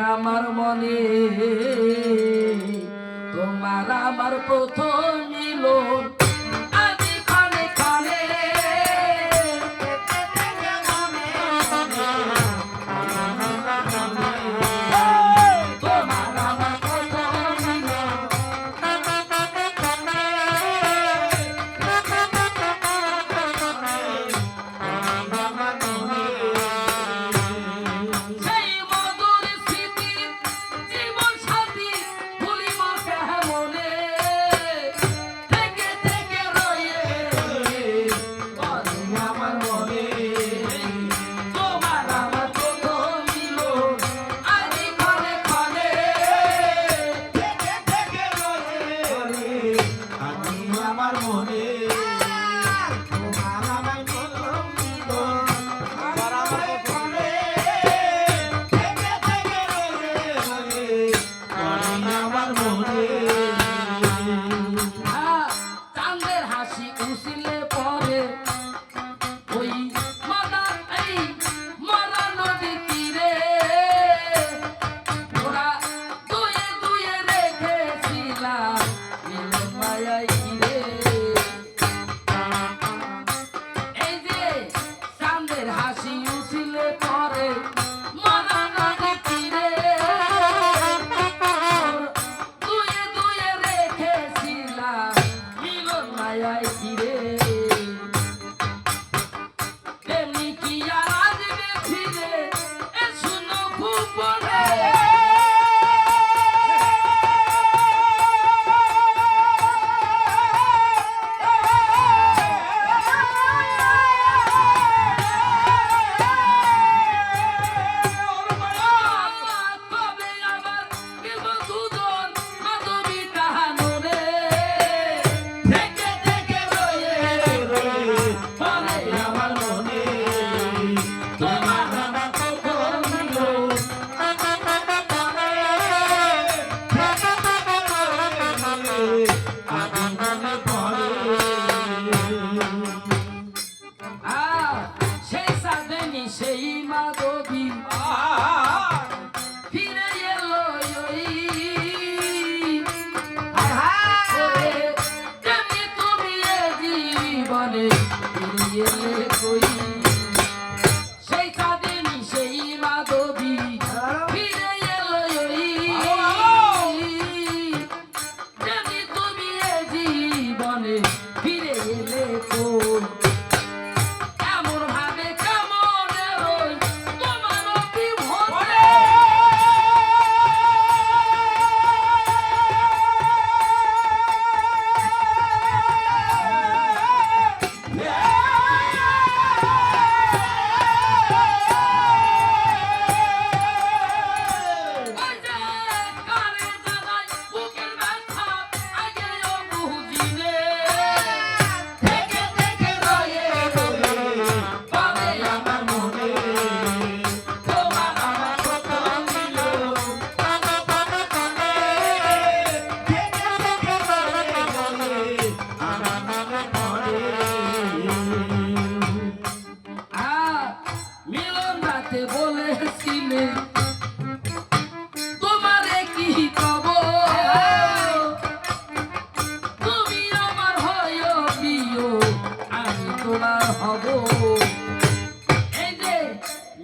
আমার মনে তোমার আমার প্রথম মিলন আদি ক্ষণে ক্ষণে তোমার আমার প্রথম মিলন সেই মধুর স্মৃতি জীবন সাথী ভুলিব কেমনে থেকে থেকে রয়ে বলে আমার মনে তোমার আমার প্রথম মিলন আদি ক্ষণে ক্ষণে থেকে থেকে রয়ে আমি আমার মনে তোমার আমার প্রথম মিলন তোমার আমার মনে থেকে থেকে রয়ে আমি আমার মনে চাঁদের হাসি উসিলে পরে ওই মরা নদীর তীরে ওরা দুয়ে দুয়ে রেখেছিলাম মিলন মায়ায় ঘিরে এই যে চাঁদের হাসি উসিলে পরে মরা নদীর তীরে দুয়ে দুয়ে রেখেছিলাম মিলন মায়ায় ঘিরে তেমনি কি আর আসবে ফিরে এ শুনো ভুবনে কবে আবার মিলব দুজন মাধবী কাহানুরে থেকে থেকে রয়ে বলে আমার মনে তোমার আমার প্রথম মিলন আমি মনে পড়ে সেই সাধনী সেই মাধবী ফিরে এলো ওই ওরে তেমনি তুমি এ জীবনে ফিরে এলে কই সেই সাধনী সেই মাধবী ফিরে এলো ওই তেমনি তুমি এ জীবনে ফিরে এলে কই এমন ভাবে কেমন রই তোমার বিভোরে ওই যে কারে জানাই বুকের ব্যথা আগেও বুঝিলে থেকে থেকে রয়ে পাবে আমার মনে তোমার আমার প্রথম মিলন মিলন রাতে বলেছিলে তোমারে কি কব তুমি আমার হয় প্রিয় আমি তোমার হব এই যে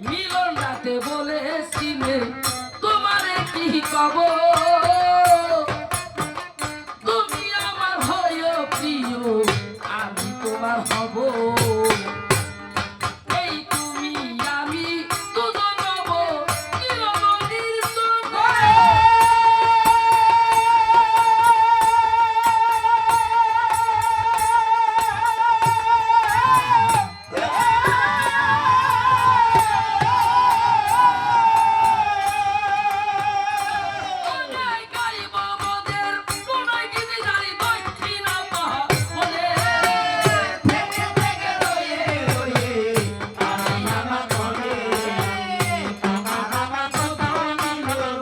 মিলন রাতে বলেছিলে তোমারে কি কব তুমি আমার হয় প্রিয় আমি তোমার হব এই তুমি আমি দুজন হব চিরমণির সঙ্গে কোনায় গাইব মোদের কোনায় গীতে গাই দক্ষিণা বলে থেকে থেকে রয়ে আমি আমার মনে তোমার আমার প্রথম মিলন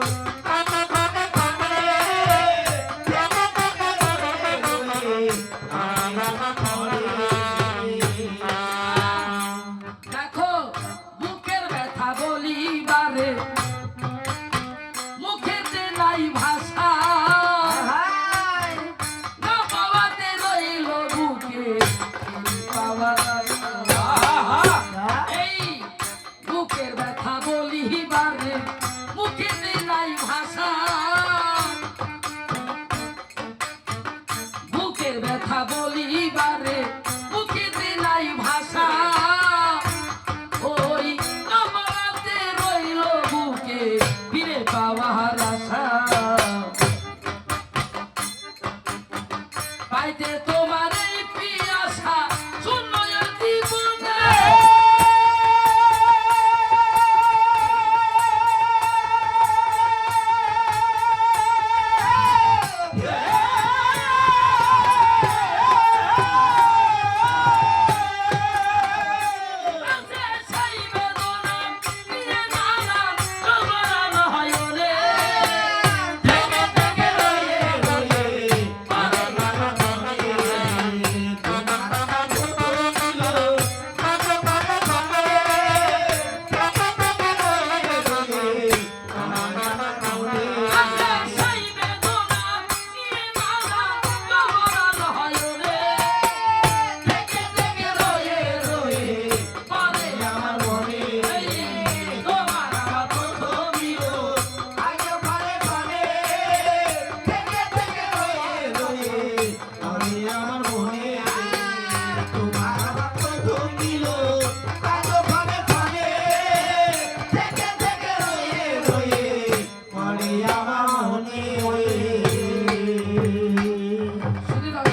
আমি আমার মনে দেখো বুকের ব্যথা বলিবারে